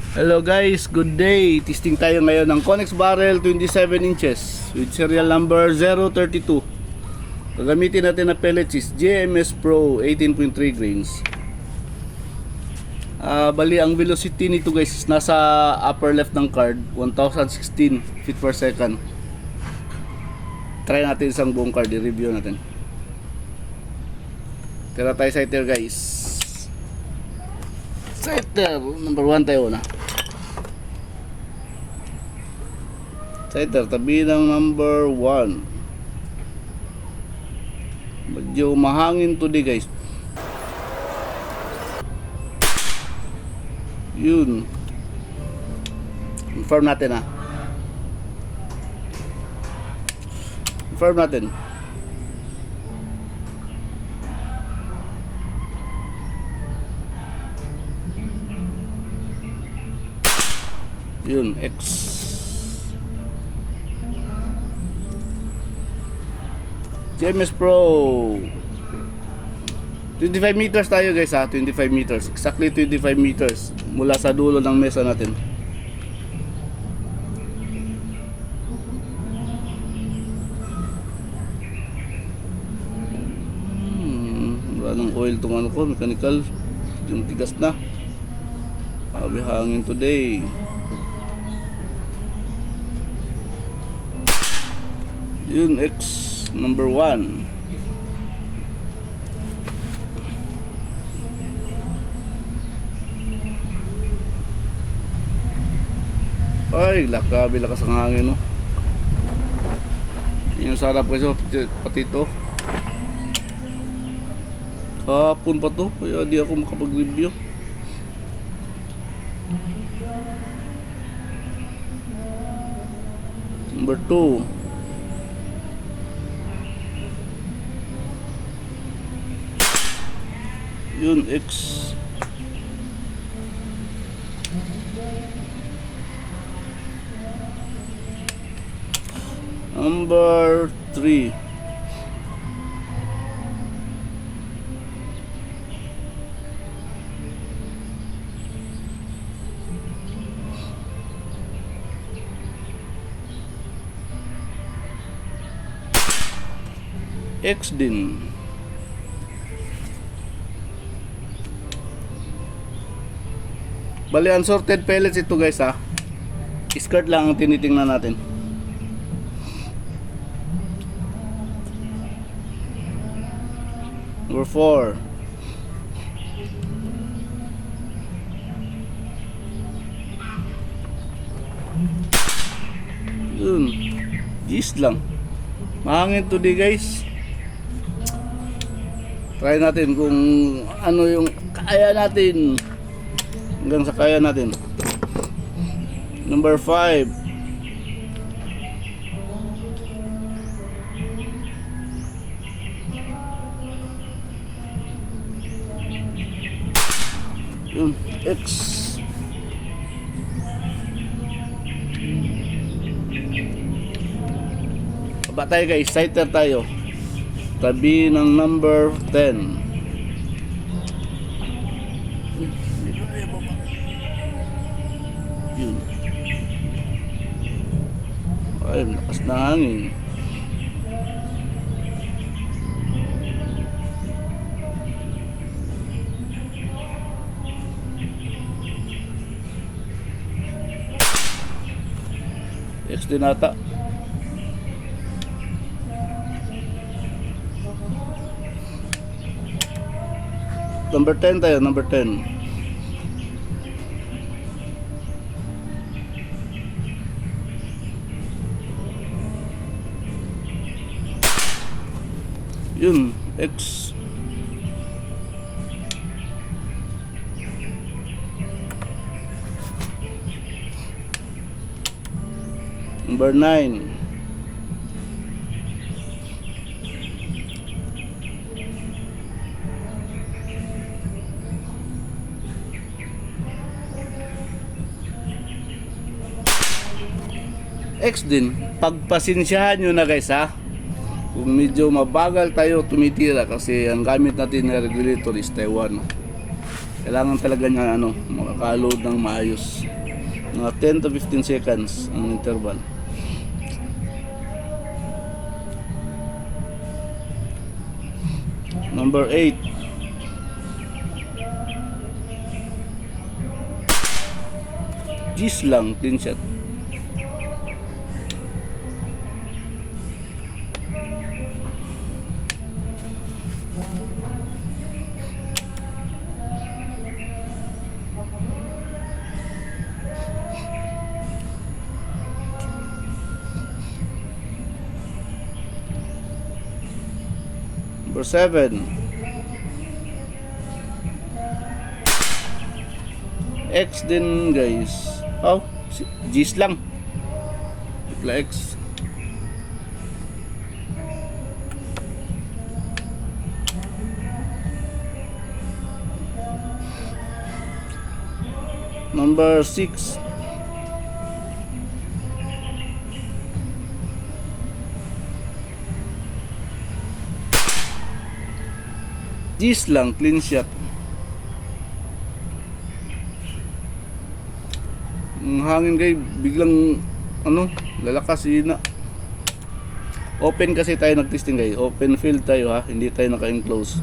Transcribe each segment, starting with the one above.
Hello guys, good day. Testing tayo ngayon ng Connex barrel 27 inches with serial number 032. Gagamitin natin na pellets is JMS Pro 18.3 grains. Bali ang velocity nito guys is nasa upper left ng card, 1016 feet per second. Try natin isang buong card, i-review natin. Tira tayo sa iter guys. Sighter, number 1 tayo na. Sighter, tabi ng number 1. Medyo mahangin today guys. Yun. Confirm natin ha. Confirm natin. Yun, X. JMS Pro 25 meters tayo guys ha, 25 meters. Exactly 25 meters mula sa dulo ng mesa natin. Wala ng oil tong ano ko, mechanical. Yung tigas na. Sabi hangin today. Yun, X number 1. Ay, grabe lakas ang hangin no. Yung sarap kasi pati ito. Hapon pa to, kaya di ako makapag-review. Number 2. Yun, X. Number 3. X din. Bali unsorted pellets ito guys ha. Skirt lang ang tinitingnan natin. Number 4. Yun. Gis lang. Mahangin today guys. Try natin kung ano yung kaya natin. Hanggang sa kaya natin. Number 5. Yun, X. Baba tayo guys, sighter tayo. Tabi ng number 10. Yun. Ay, lakas na hangin. X din ata. Number 10 tayo, number 10. Yun, X. Number 9. X din. Pagpasensyahan nyo na guys ha. Kung medyo mabagal tayo tumitira kasi ang gamit natin na regulator is Taiwan. Kailangan talaga niya makaka-load ng maayos. Mga 10 to 15 seconds ang interval. Number 8. Gis lang, clean shot. Number 7. X din guys. Oh, G's lang. X. Number 6. G's lang, clean shot. Ang hangin guys, biglang lalakas na. Open kasi tayo nagtesting guys. Open field tayo ha, hindi tayo naka-enclose.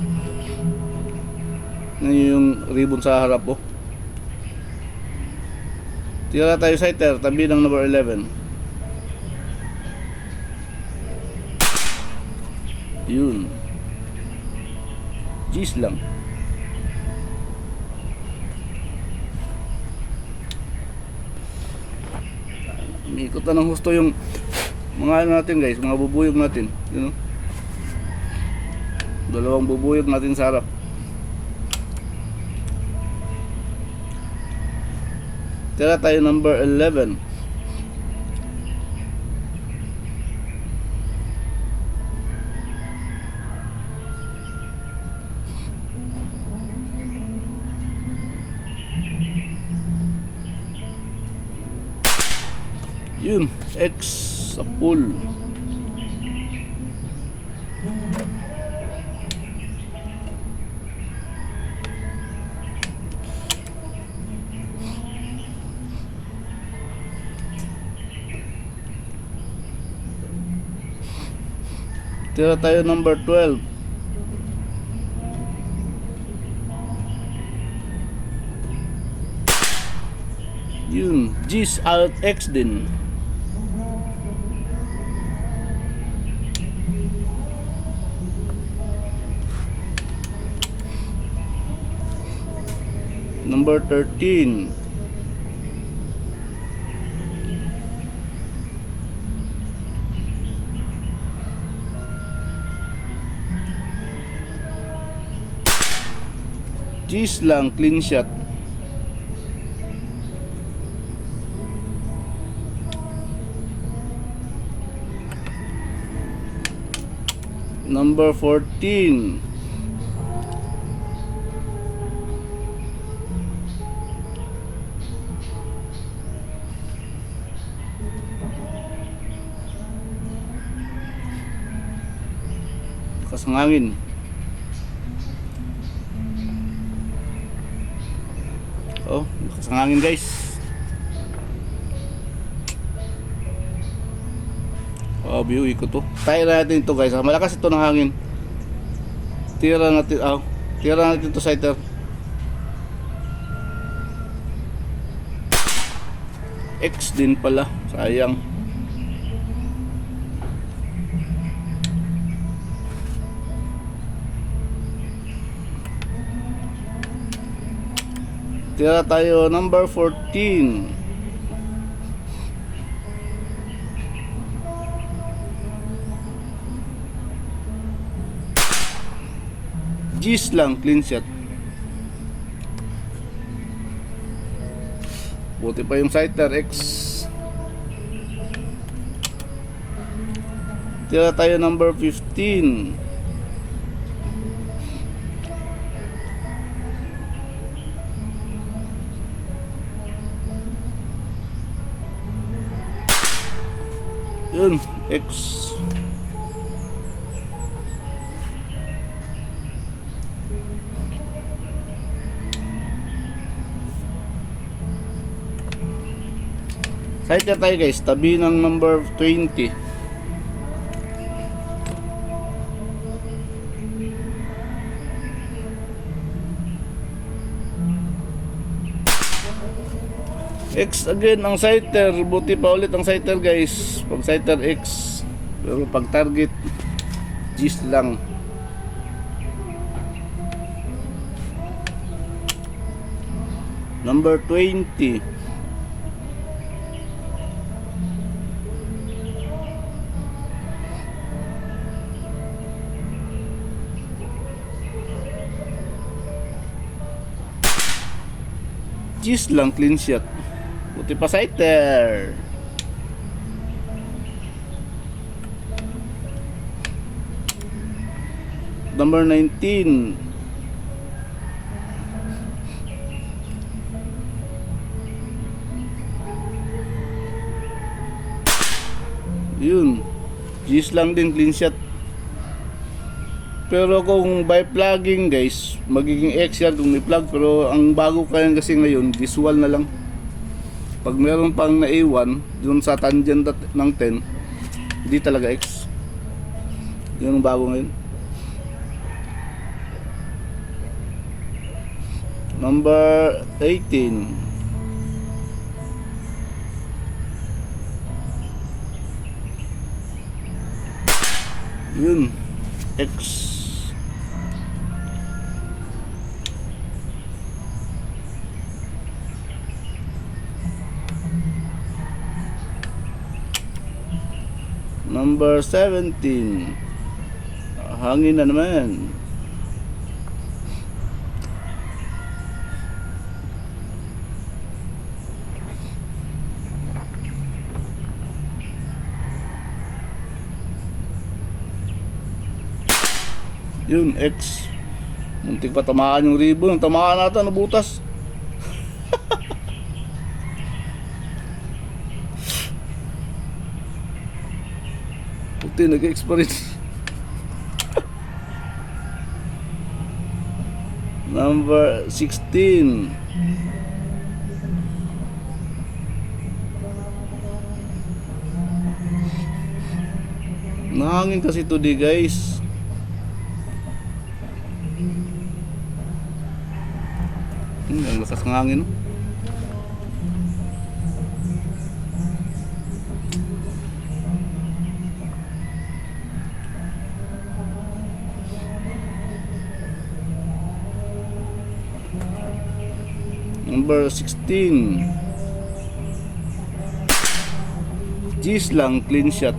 Ngayon yung ribbon sa harap oh. Tira tayo sighter, tabi ng number 11. Yun. G's lang. Ikot na ng husto yung mga natin guys, mga bubuyog natin. You know? Dalawang bubuyog natin sa harap. Tira tayo number 11. Yun, X sa pool. Tira tayo number 12. Yun, G's out X din. Number 13. G's lang, clean shot. Number 14. Lakas ng hangin. Oh, lakas ng hangin guys. Oh, view ikot to. Tayo natin ito guys. Malakas ito ng hangin. Tira natin, tira natin ito sighter. X din pala. Sayang. Tira tayo number 14. G's lang, clean shot. Buti pa yung sighter X. Tira tayo number 15. Yun, X. Sighter tayo guys, tabi ng number 20. X again ang sighter, buti pa ulit ang sighter guys. Pag sighter X, pero pag target G's lang. Number 20. G's lang, clean shot. Buti pa sighter. Number 19. Yun. G's lang din, clean shot. Pero kung by plugging guys, magiging X yan kung may plug. Pero ang bago kaya kasi ngayon, visual na lang. Pag meron pang naiwan dun sa tangent ng 10, hindi talaga X. Yun ang bago ngayon. Number 18. Yun, X. Number 17. Hangin na naman. Yun, X. Muntik pa tamaan yung ribbon. Tamaan natin, nabutas. Puti, nag-experience. Number 16. Nahangin kasi today guys. Ang lakas ng hangin, no? Number 16. G's lang, clean shot.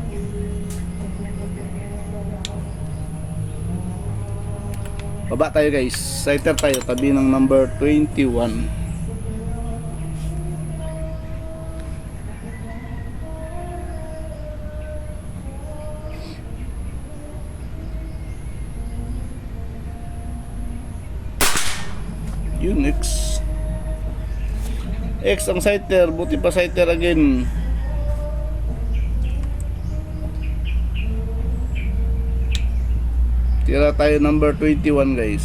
Baba tayo guys. Sighter tayo, tabi ng number 21. Yun, X. X ang sighter, buti pa sighter again. Tira tayo number 21 guys.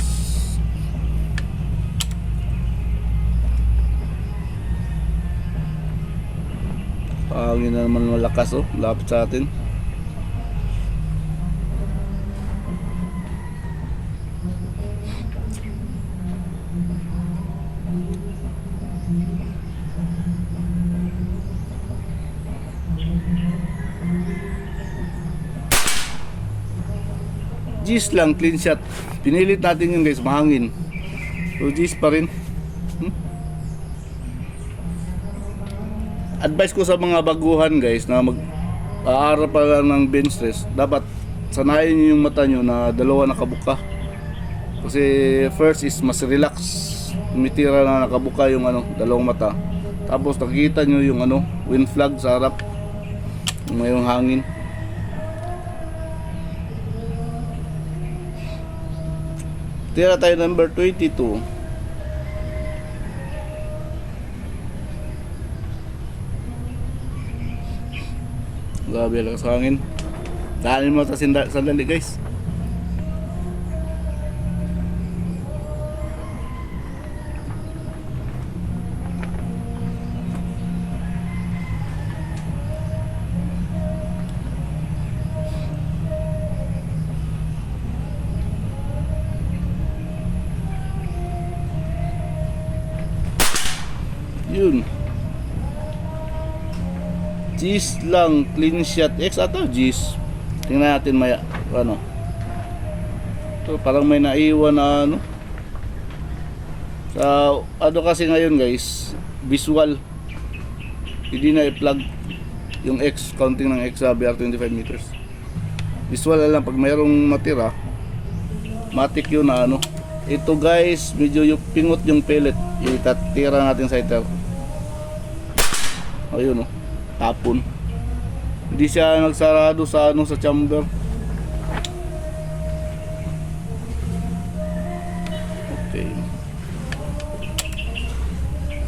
Hangin na naman malakas, oh, lapit sa atin. G's lang, clean shot. Pinilit natin yun guys, mahangin. So G's pa rin. Advice ko sa mga baguhan guys na mag-aaral pa lang ng bench press, dapat sanayin nyo yung mata nyo na dalawa nakabuka. Kasi first is mas relax. Tumitira na nakabuka yung dalawang mata. Tapos nakikita nyo yung wind flag sa harap. Yung mayroong hangin. Tira tayo number 22. Grabe lang sa hangin. Daanin mo sa sandali guys. Yun. G's lang, clean shot. X ata G's. Tingnan natin maya. Ano? So, parang may naiwan na ano. Sa ano kasi ngayon guys, visual. Hindi na i-plug yung X, counting ng X sa BR 25 meters. Visual na lang pag mayroong matira. Matic yun na ano. Ito guys, medyo yung pingot yung pellet. Itatira natin sa iter. Ayun oh, tapon. Hindi siya nagsarado sa ano, sa chamber. Okay.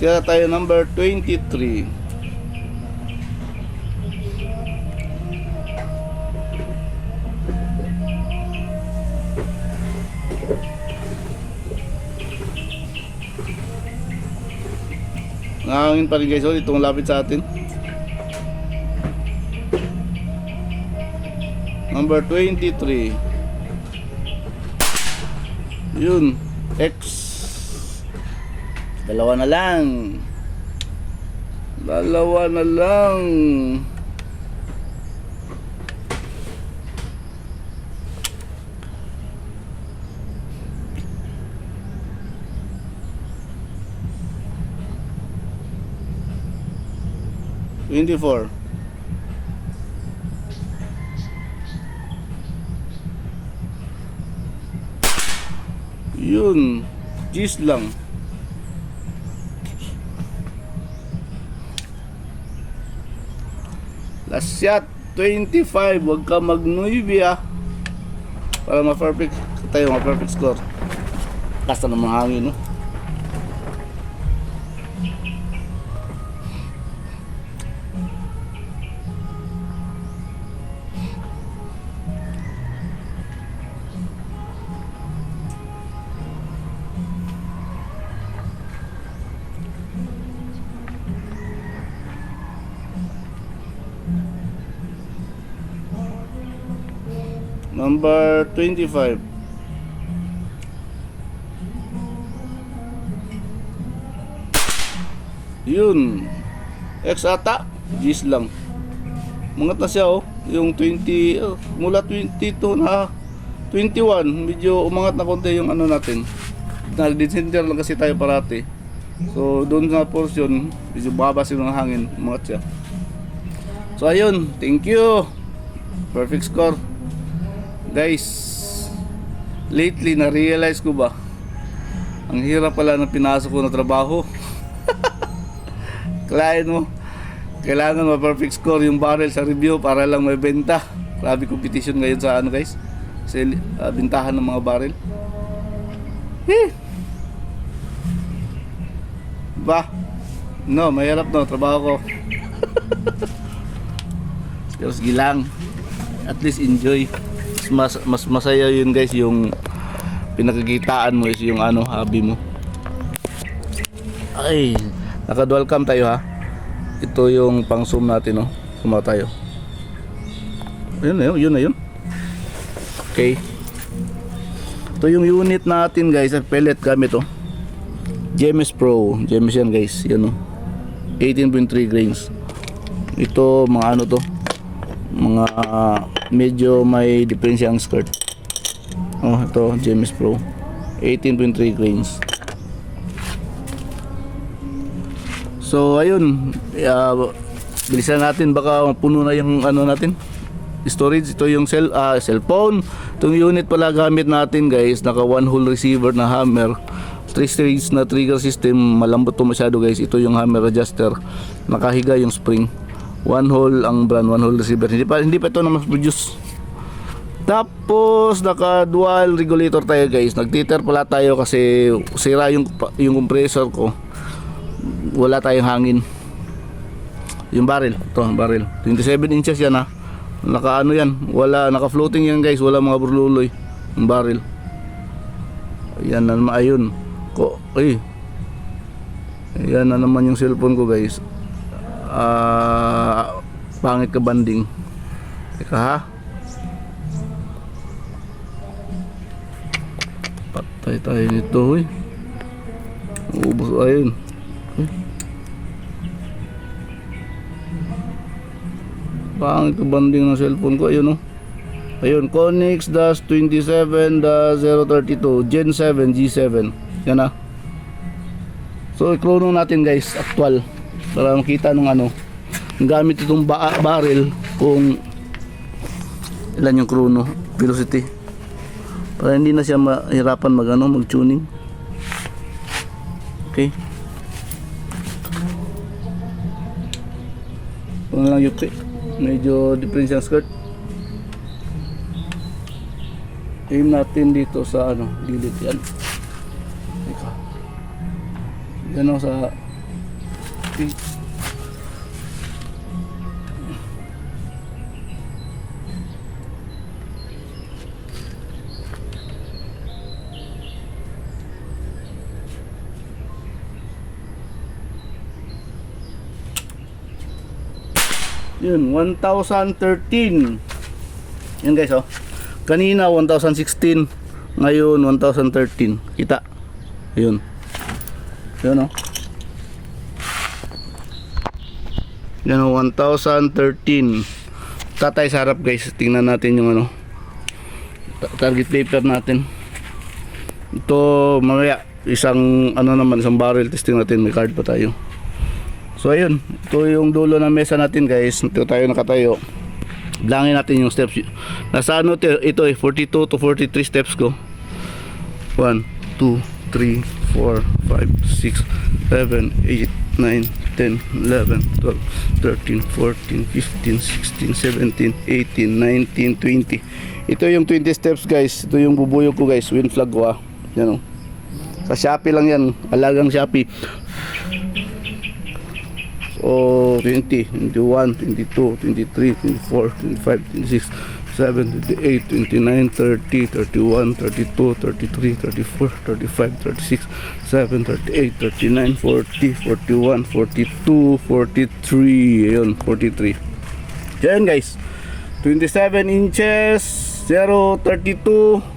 Tira tayo number 23. Nangangin pa rin guys, oh, itong lapit sa atin. Number 23. Yun, X. Dalawa na lang. Dalawa na lang. $24. Yun, G's lang. Last shot 25. Huwag ka mag-9 ah. Para ma-perfect tayo, ma-perfect score. Kasta ng mga hangin, no? Number 25. Yun, X ata, G's lang. Mangat na siya oh, yung 20, mula 22 na 21, medyo umangat na konti yung ano natin. Nag-decenter lang kasi tayo parati. So doon sa portion, medyo babas yung hangin, umangat siya. So ayun, thank you. Perfect score. Guys, lately na-realize ko ba, ang hirap pala ng pinasok ko na trabaho. Client mo, kailangan ma-perfect score yung barrel sa review para lang may benta. Grabe competition ngayon sa ano guys, sa bintahan ng mga barrel. Ba? No, mahirap no, trabaho ko. Pero sige lang, at least enjoy. Mas masaya yun guys, yung pinakakitaan mo is yung ano, hobby mo. Ay, naka-dual cam tayo ha. Ito yung pang zoom natin, no. Sumaw tayo. Ayun na yun, yun na yun. Okay. Ito yung unit natin guys, pellet gamit oh. GMS Pro, GMS yan guys, yan oh. 18.3 grains. Ito mga ano to, mga medyo may diferensya ang skirt. Oh, ito GMS Pro 18.3 grains. So ayun, bilisan natin, baka puno na yung ano natin, storage. Ito yung cellphone. Itong unit pala gamit natin guys, naka one hole receiver na hammer, 3 stage na trigger system. Malambot to masyado guys. Ito yung hammer adjuster, nakahiga yung spring. One hole ang brand, one hole receiver. Hindi pa ito na mas produce. Tapos naka dual regulator tayo guys. Nagtiter pala tayo kasi sira yung compressor ko. Wala tayong hangin. Yung barrel, ito barrel 27 inches yan ha. Naka ano yan, wala, naka floating yan guys. Wala mga burluloy yung barrel. Ayan na naman, ayun ko, ay ayan na naman yung cellphone ko guys. Pangit ka banding. Teka ha, patay tayo nito huy. Ubos, ayun. Pangit yung banding ng cellphone ko. Ayun, oh. Ayun, Konix -27-032 Gen 7 G7. Yan na. So i-chrono natin guys, actual, para makita nung ano, gamit itong barrel kung ilan yung chrono velocity, para hindi na siya mahirapan mag-tuning. Okay. Kung lang yung medyo difference yung skirt. Aim natin dito sa ano, gilid yan. Ika. Yan o sa okay. Yun, 1013. Yan guys, oh. Kanina 1016, ngayon 1013. Kita. Ayun. Ayun, oh. Yan, oh, 1013. Tatay sa harap guys. Tingnan natin yung ano, target paper natin. Ito mamaya isang ano naman, isang barrel testing natin. May card pa tayo. So ayun, ito yung dulo ng mesa natin guys. Ito tayo nakatayo. Bilangin natin yung steps. Nasa ano ito 42 to 43 steps ko. 1, 2, 3, 4, 5, 6, 7, 8, 9, 10, 11, 12, 13, 14, 15, 16, 17, 18, 19, 20. Ito yung 20 steps guys. Ito yung bubuyog ko guys. Wind flag ko, ah. Yan, oh. Sa Shopee lang yan. Alagang Shopee. So 20, 21, 22, 23, 24, 25, 26, 27, 28, 29, 30, 31, 32, 33, 34, 35, 36, 7, 38, 39, 40, 41, 42, 43. Ayun, 43. Yan guys, 27 inches, 0.32,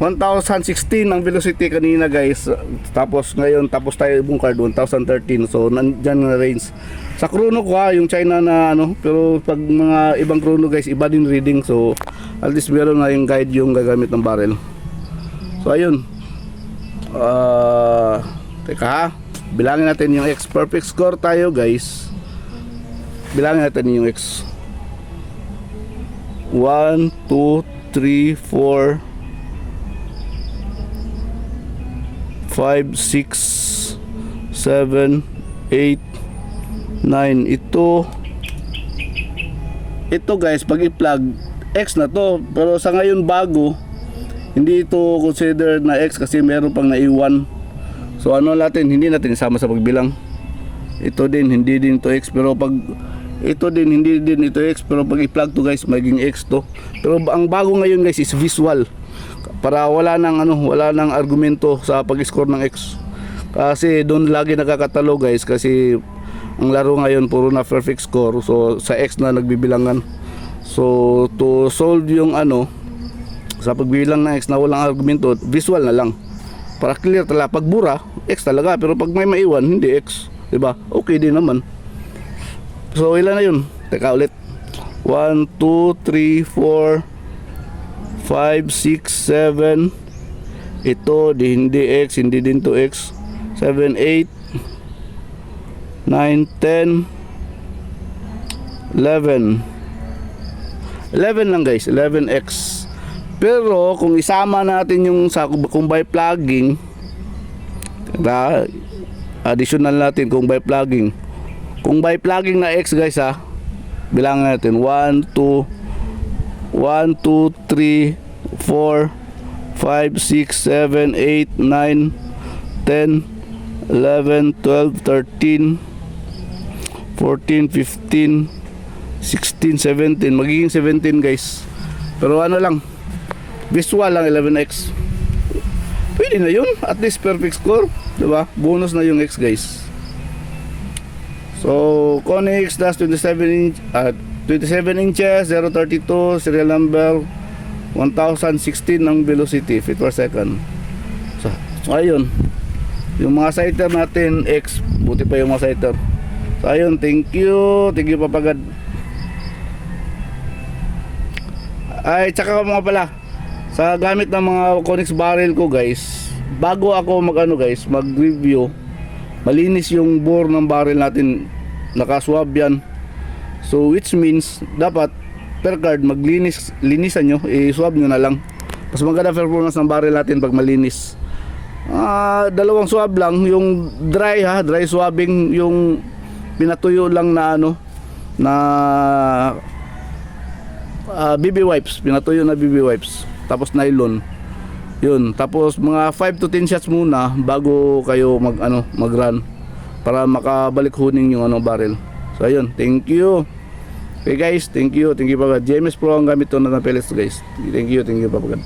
1016 ang velocity kanina guys. Tapos ngayon, tapos tayo ibang card 1013. So nandyan na range. Sa chrono ko, yung China na ano, pero pag mga ibang chrono guys, iba din reading. So at least meron na yung guide yung gagamit ng barrel. So ayun. Teka ha. Bilangin natin yung X. Perfect score tayo guys. Bilangin natin yung X. 1, 2, 3, 4, 5, 6, 7, 8, 9. Ito guys, pag i-plug X na to, pero sa ngayon bago, hindi ito consider na X kasi meron pang naiwan. So ano natin, hindi natin isama sa pagbilang. Ito din, hindi din to X, pero pag ito din, hindi din ito X, pero pag i-plug to guys, maging X to. Pero ang bago ngayon guys is visual, para wala nang ano, wala nang argumento sa pag-score ng X. Kasi doon lagi nakakatalo guys, kasi ang laro ngayon puro na perfect score. So sa X na nagbibilangan. So to solve yung ano, sa pagbilang ng X na walang argumento, visual na lang. Para clear talaga. Pag bura, X talaga, pero pag may maiwan, hindi X, 'di ba? Okay din naman. So ilan na yun? Teka ulit. 1, 2, 3, 4, 5, 6, 7. Ito di hindi X, hindi din to X. 7, 8, 9, 10, 11. 11 lang guys, 11X. Pero kung isama natin yung sa kung by plugging, additional natin kung by plugging. Kung by plugging na X guys ha, bilangan natin 1, 2, 1, 2, 3, 4, 5, 6, 7, 8, 9, 10, 11, 12, 13, 14, 15, 16, 17. Magiging 17 guys. Pero ano lang, visual lang 11X. Pwede na yun. At least perfect score, diba? Bonus na yung X guys. So Konix dash 27 inches, 032, serial number 1016 ng velocity, feet per second. So ayun, yung mga sighter natin X, buti pa yung mga sighter. So ayun, thank you Papagad. Ay, tsaka mga pala, sa gamit ng mga Conex barrel ko guys, bago ako mag-review, malinis yung bore ng barrel natin, nakaswab yan. So which means, dapat per card, linisan nyo, i-swab nyo na lang. Mas maganda performance ng barrel natin pag malinis. Dalawang swab lang, yung dry swabbing, yung pinatuyo lang na BB wipes, pinatuyo na BB wipes, tapos nylon. Yun, tapos mga 5 to 10 shots muna bago kayo mag-run para makabalik huning yung barrel. So ayun, thank you. Okay guys, thank you Papa God. JMS Pro ang gamit to na pellets guys. Thank you Papa God.